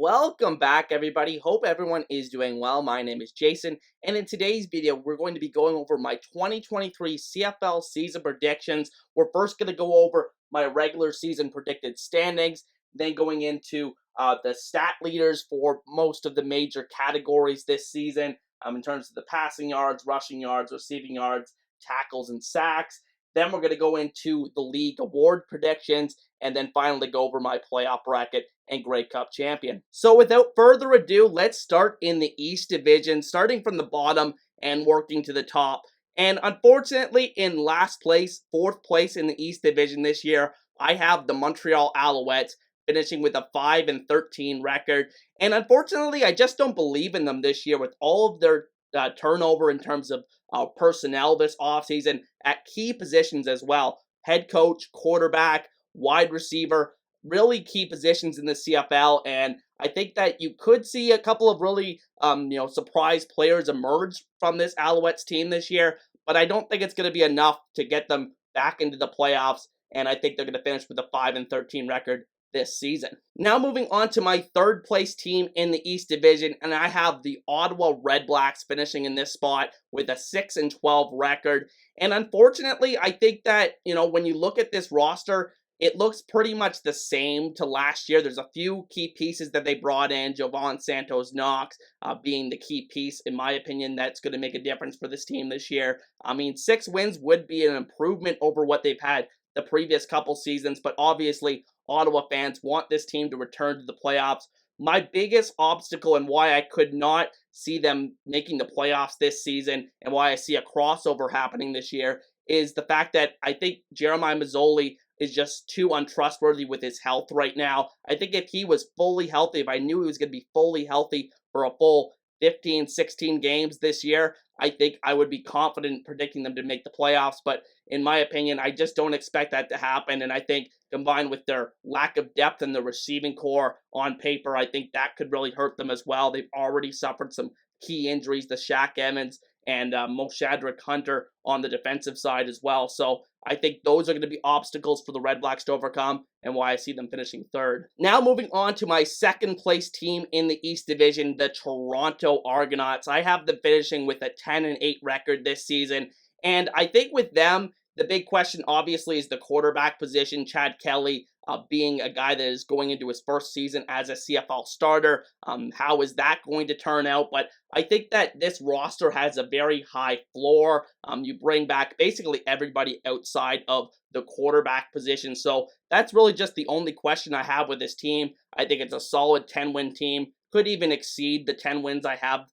Welcome back, everybody. Hope everyone is doing well. My name is Jason, and in today's video, we're going to be going over my 2023 CFL season predictions. We're first going to go over my regular season predicted standings, then going into the stat leaders for most of the major categories this season, in terms of the passing yards, rushing yards, receiving yards, tackles, and sacks. Then we're going to go into the league award predictions, and then finally go over my playoff bracket and Grey Cup champion. So without further ado, let's start in the East Division, starting from the bottom and working to the top. And unfortunately, in last place, fourth place in the East Division this year, I have the Montreal Alouettes finishing with a 5-13 record. And unfortunately, I just don't believe in them this year with all of their turnover in terms of personnel this offseason at key positions as well. Head coach, quarterback, wide receiver, really key positions in the CFL, and I think that you could see a couple of really, surprise players emerge from this Alouettes team this year, but I don't think it's going to be enough to get them back into the playoffs, and I think they're going to finish with a 5-13 record this season. Now moving on to my third place team in the East Division, and I have the Ottawa Redblacks finishing in this spot with a 6-12 record. And unfortunately, I think that, when you look at this roster, it looks pretty much the same to last year. There's a few key pieces that they brought in, Jovan Santos-Knox being the key piece, in my opinion, that's going to make a difference for this team this year. I mean, 6 wins would be an improvement over what they've had the previous couple seasons, but obviously Ottawa fans want this team to return to the playoffs. My biggest obstacle and why I could not see them making the playoffs this season and why I see a crossover happening this year is the fact that I think Jeremiah Masoli is just too untrustworthy with his health right now. I think if he was fully healthy, if I knew he was going to be fully healthy for a full 15, 16 games this year, I think I would be confident predicting them to make the playoffs. But in my opinion, I just don't expect that to happen. And I think combined with their lack of depth in the receiving core on paper, I think that could really hurt them as well. They've already suffered some key injuries to Shaq Evans and Moshadrick Hunter on the defensive side as well. So I think those are going to be obstacles for the Redblacks to overcome and why I see them finishing third. Now moving on to my second place team in the East Division, the Toronto Argonauts. I have them finishing with a 10-8 record this season. And I think with them, the big question obviously is the quarterback position. Chad Kelly being a guy that is going into his first season as a CFL starter. How is that going to turn out? But I think that this roster has a very high floor. You bring back basically everybody outside of the quarterback position. So that's really just the only question I have with this team. I think it's a solid 10-win team. Could even exceed the 10 wins I have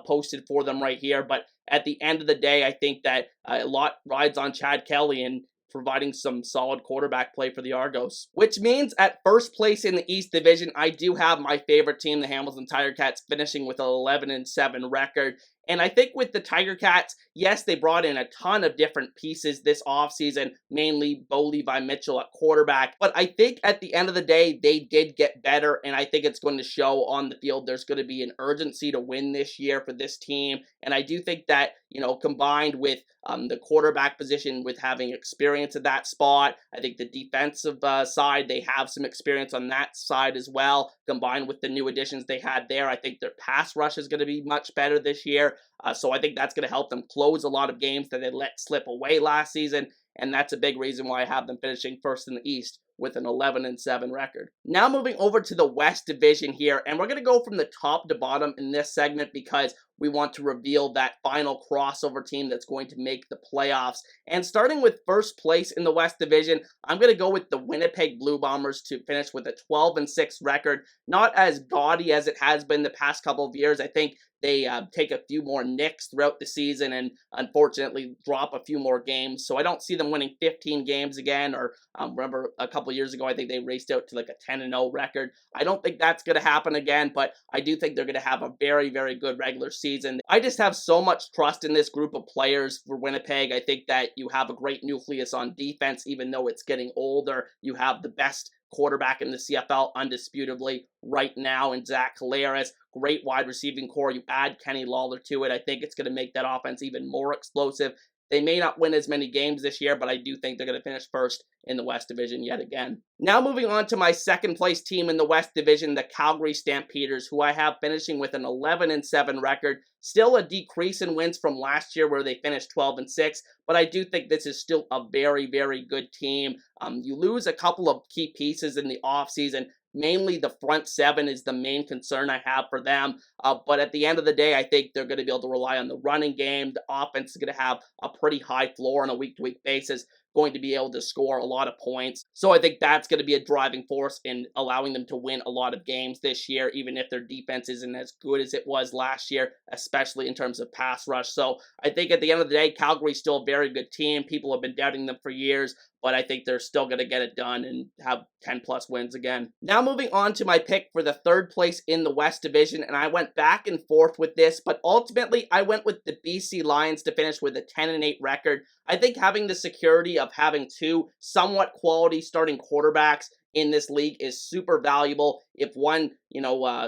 posted for them right here. But at the end of the day, I think that a lot rides on Chad Kelly and providing some solid quarterback play for the Argos. Which means at first place in the East Division, I do have my favorite team, the Hamilton TigerCats, finishing with an 11-7 record. And I think with the TigerCats, yes, they brought in a ton of different pieces this offseason, mainly Bo Levi Mitchell at quarterback. But I think at the end of the day, they did get better, and I think it's going to show on the field. There's going to be an urgency to win this year for this team. And I do think that, combined with the quarterback position with having experience at that spot, I think the defensive side, they have some experience on that side as well. Combined with the new additions they had there, I think their pass rush is going to be much better this year. So I think that's going to help them close a lot of games that they let slip away last season, and that's a big reason why I have them finishing first in the East with an 11-7 record. Now moving over to the West Division here, and we're going to go from the top to bottom in this segment because we want to reveal that final crossover team that's going to make the playoffs. And starting with first place in the West Division, I'm going to go with the Winnipeg Blue Bombers to finish with a 12-6 record. Not as gaudy as it has been the past couple of years. I think they take a few more nicks throughout the season and unfortunately drop a few more games. So I don't see them winning 15 games again, or remember a couple years ago, I think they raced out to like a 10-0 record. I don't think that's going to happen again, but I do think they're going to have a very, very good regular season. I just have so much trust in this group of players for Winnipeg. I think that you have a great nucleus on defense, even though it's getting older. You have the best quarterback in the CFL, undisputably, right now in Zach Collaros. Great wide receiving core. You add Kenny Lawler to it. I think it's going to make that offense even more explosive. They may not win as many games this year, but I do think they're going to finish first in the West Division yet again. Now moving on to my second place team in the West Division, the Calgary Stampeders, who I have finishing with an 11-7 record. Still a decrease in wins from last year where they finished 12-6, but I do think this is still a very, very good team. You lose a couple of key pieces in the offseason. Mainly the front seven is the main concern I have for them. But at the end of the day, I think they're going to be able to rely on the running game. The offense is going to have a pretty high floor on a week-to-week basis, going to be able to score a lot of points. So I think that's going to be a driving force in allowing them to win a lot of games this year, even if their defense isn't as good as it was last year, especially in terms of pass rush. So I think at the end of the day, Calgary's still a very good team. People have been doubting them for years, but I think they're still going to get it done and have 10-plus wins again. Now moving on to my pick for the third place in the West Division, and I went back and forth with this, but ultimately I went with the BC Lions to finish with a 10-8 record. I think having the security of having two somewhat quality starting quarterbacks in this league is super valuable. If one,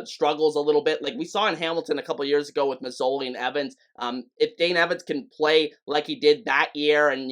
struggles a little bit, like we saw in Hamilton a couple years ago with Mazzoli and Evans, if Dane Evans can play like he did that year and,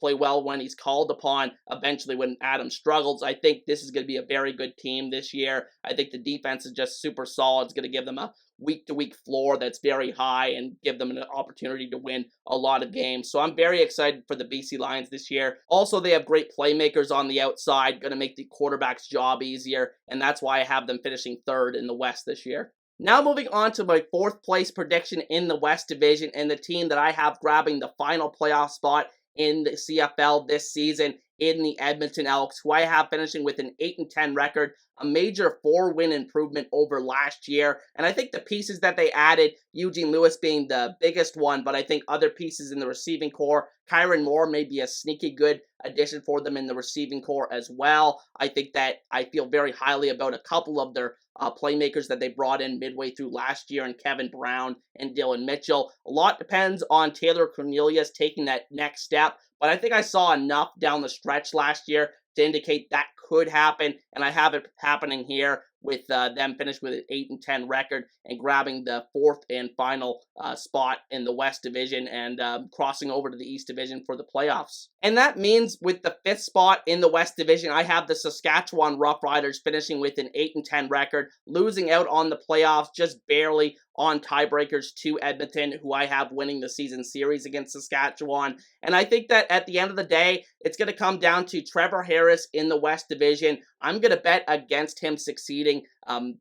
play well when he's called upon, eventually when Adam struggles, I think this is going to be a very good team this year. I think the defense is just super solid. It's going to give them a week-to-week floor that's very high and give them an opportunity to win a lot of games. So I'm very excited for the BC Lions this year. Also, they have great playmakers on the outside, going to make the quarterback's job easier, and that's why I have them finishing third in the West this year. Now moving on to my fourth place prediction in the West Division, and the team that I have grabbing the final playoff spot in the CFL this season in the Edmonton Elks, who I have finishing with an 8-10 record, a major 4-win improvement over last year. And I think the pieces that they added, Eugene Lewis being the biggest one, but I think other pieces in the receiving core, Kyron Moore may be a sneaky good addition for them in the receiving core as well. I think that I feel very highly about a couple of their playmakers that they brought in midway through last year, and Kevin Brown and Dylan Mitchell. A lot depends on Taylor Cornelius taking that next step, but I think I saw enough down the stretch last year to indicate that could happen, and I have it happening here with them finished with an 8-10 record and grabbing the fourth and final spot in the West Division and crossing over to the East Division for the playoffs. And that means with the fifth spot in the West Division, I have the Saskatchewan Roughriders finishing with an 8-10 record, losing out on the playoffs just barely on tiebreakers to Edmonton, who I have winning the season series against Saskatchewan. And I think that at the end of the day, it's going to come down to Trevor Harris in the West Division. I'm going to bet against him succeeding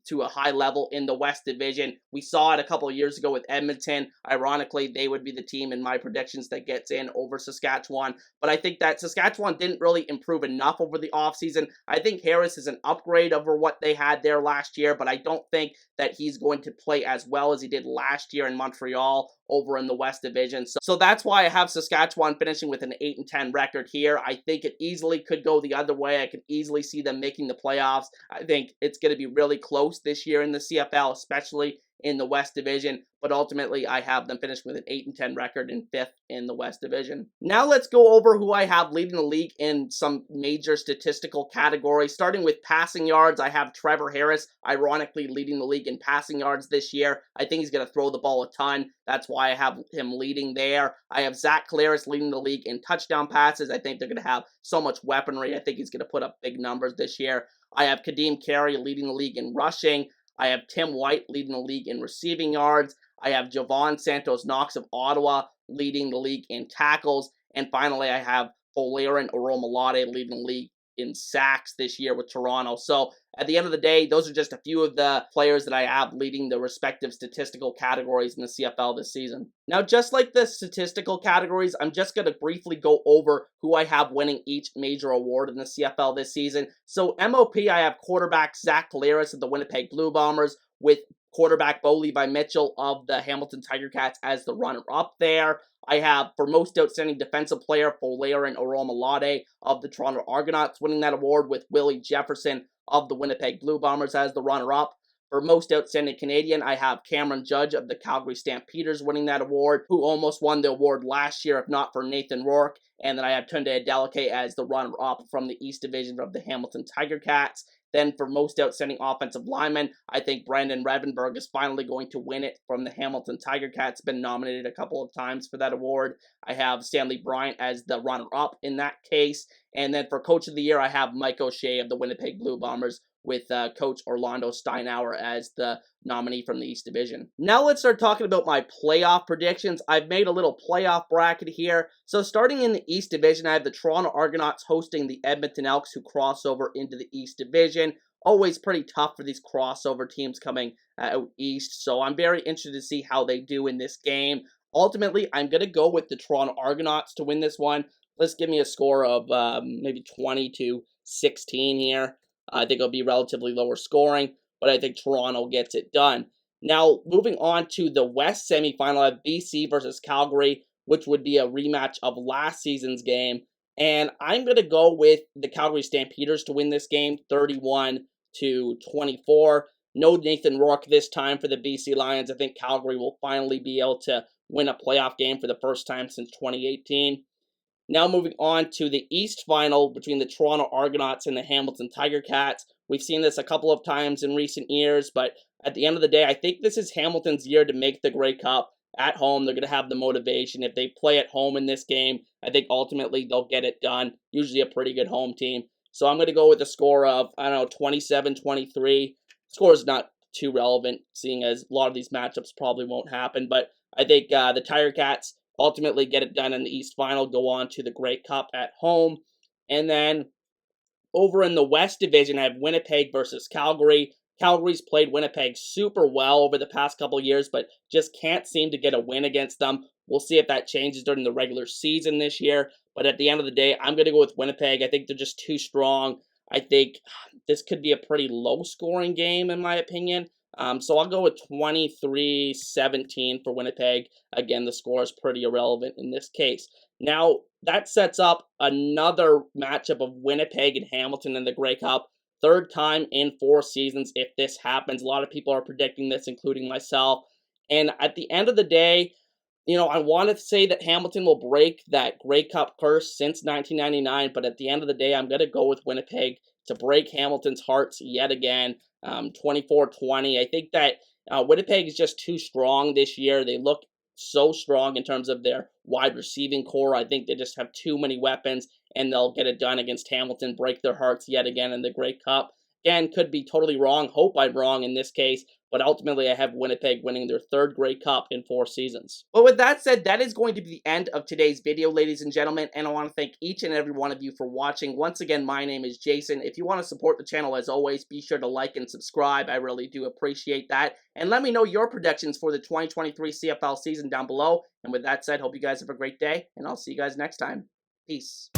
to a high level in the West Division. We saw it a couple of years ago with Edmonton. Ironically, they would be the team in my predictions that gets in over Saskatchewan. But I think that Saskatchewan didn't really improve enough over the offseason. I think Harris is an upgrade over what they had there last year, but I don't think that he's going to play as well as he did last year in Montreal over in the West Division. So that's why I have Saskatchewan finishing with an 8-10 record here. I think it easily could go the other way. I could easily see them making the playoffs. I think it's going to be really close this year in the CFL, especially in the West Division, but ultimately I have them finished with an 8-10 record and fifth in the West Division. Now let's go over who I have leading the league in some major statistical categories. Starting with passing yards, I have Trevor Harris, ironically leading the league in passing yards this year. I think he's going to throw the ball a ton. That's why I have him leading there. I have Zach Collaros leading the league in touchdown passes. I think they're going to have so much weaponry. I think he's going to put up big numbers this year. I have Kadeem Carey leading the league in rushing. I have Tim White leading the league in receiving yards. I have Javon Santos-Knox of Ottawa leading the league in tackles. And finally, I have Folairen Oromalade leading the league in sacks this year with Toronto. So at the end of the day, those are just a few of the players that I have leading the respective statistical categories in the CFL this season. Now, just like the statistical categories, I'm just going to briefly go over who I have winning each major award in the CFL this season. So MOP, I have quarterback Zach Collaros of the Winnipeg Blue Bombers, with quarterback Bo Levi Mitchell of the Hamilton TigerCats as the runner-up there. I have, for most outstanding defensive player, Folairen Oromalade of the Toronto Argonauts winning that award, with Willie Jefferson of the Winnipeg Blue Bombers as the runner-up. For most outstanding Canadian, I have Cameron Judge of the Calgary Stampeders winning that award, who almost won the award last year if not for Nathan Rourke. And then I have Tunde Adeleke as the runner-up from the East Division of the Hamilton TigerCats. Then for most outstanding offensive lineman, I think Brandon Revenberg is finally going to win it from the Hamilton TigerCats. Been nominated a couple of times for that award. I have Stanley Bryant as the runner-up in that case. And then for Coach of the Year, I have Mike O'Shea of the Winnipeg Blue Bombers, with Coach Orlando Steinauer as the nominee from the East Division. Now let's start talking about my playoff predictions. I've made a little playoff bracket here. So starting in the East Division, I have the Toronto Argonauts hosting the Edmonton Elks, who cross over into the East Division. Always pretty tough for these crossover teams coming out east, so I'm very interested to see how they do in this game. Ultimately, I'm going to go with the Toronto Argonauts to win this one. Let's give me a score of maybe 20-16 here. I think it'll be relatively lower scoring, but I think Toronto gets it done. Now, moving on to the West semifinal, I have BC versus Calgary, which would be a rematch of last season's game. And I'm going to go with the Calgary Stampeders to win this game, 31-24. No Nathan Rourke this time for the BC Lions. I think Calgary will finally be able to win a playoff game for the first time since 2018. Now moving on to the East Final between the Toronto Argonauts and the Hamilton TigerCats. We've seen this a couple of times in recent years, but at the end of the day, I think this is Hamilton's year to make the Grey Cup. At home, they're going to have the motivation. If they play at home in this game, I think ultimately they'll get it done. Usually a pretty good home team. So I'm going to go with a score of, 27-23. Score is not too relevant, seeing as a lot of these matchups probably won't happen, but I think the TigerCats ultimately get it done in the East Final, go on to the Grey Cup at home. And then over in the West Division, I have Winnipeg versus Calgary. Calgary's played Winnipeg super well over the past couple years, but just can't seem to get a win against them. We'll see if that changes during the regular season this year. But at the end of the day, I'm going to go with Winnipeg. I think they're just too strong. I think this could be a pretty low-scoring game, in my opinion. So I'll go with 23-17 for Winnipeg. Again, the score is pretty irrelevant in this case. Now, that sets up another matchup of Winnipeg and Hamilton in the Grey Cup. Third time in 4 seasons if this happens. A lot of people are predicting this, including myself. And at the end of the day, I want to say that Hamilton will break that Grey Cup curse since 1999, but at the end of the day, I'm going to go with Winnipeg to break Hamilton's hearts yet again, 24-20. I think that Winnipeg is just too strong this year. They look so strong in terms of their wide receiving core. I think they just have too many weapons, and they'll get it done against Hamilton, break their hearts yet again in the Grey Cup. Again, could be totally wrong. Hope I'm wrong in this case, but ultimately I have Winnipeg winning their 3rd Grey Cup in 4 seasons. But with that said, that is going to be the end of today's video, ladies and gentlemen, and I want to thank each and every one of you for watching. Once again, my name is Jason. If you want to support the channel, as always, be sure to like and subscribe. I really do appreciate that. And let me know your predictions for the 2023 CFL season down below. And with that said, hope you guys have a great day, and I'll see you guys next time. Peace.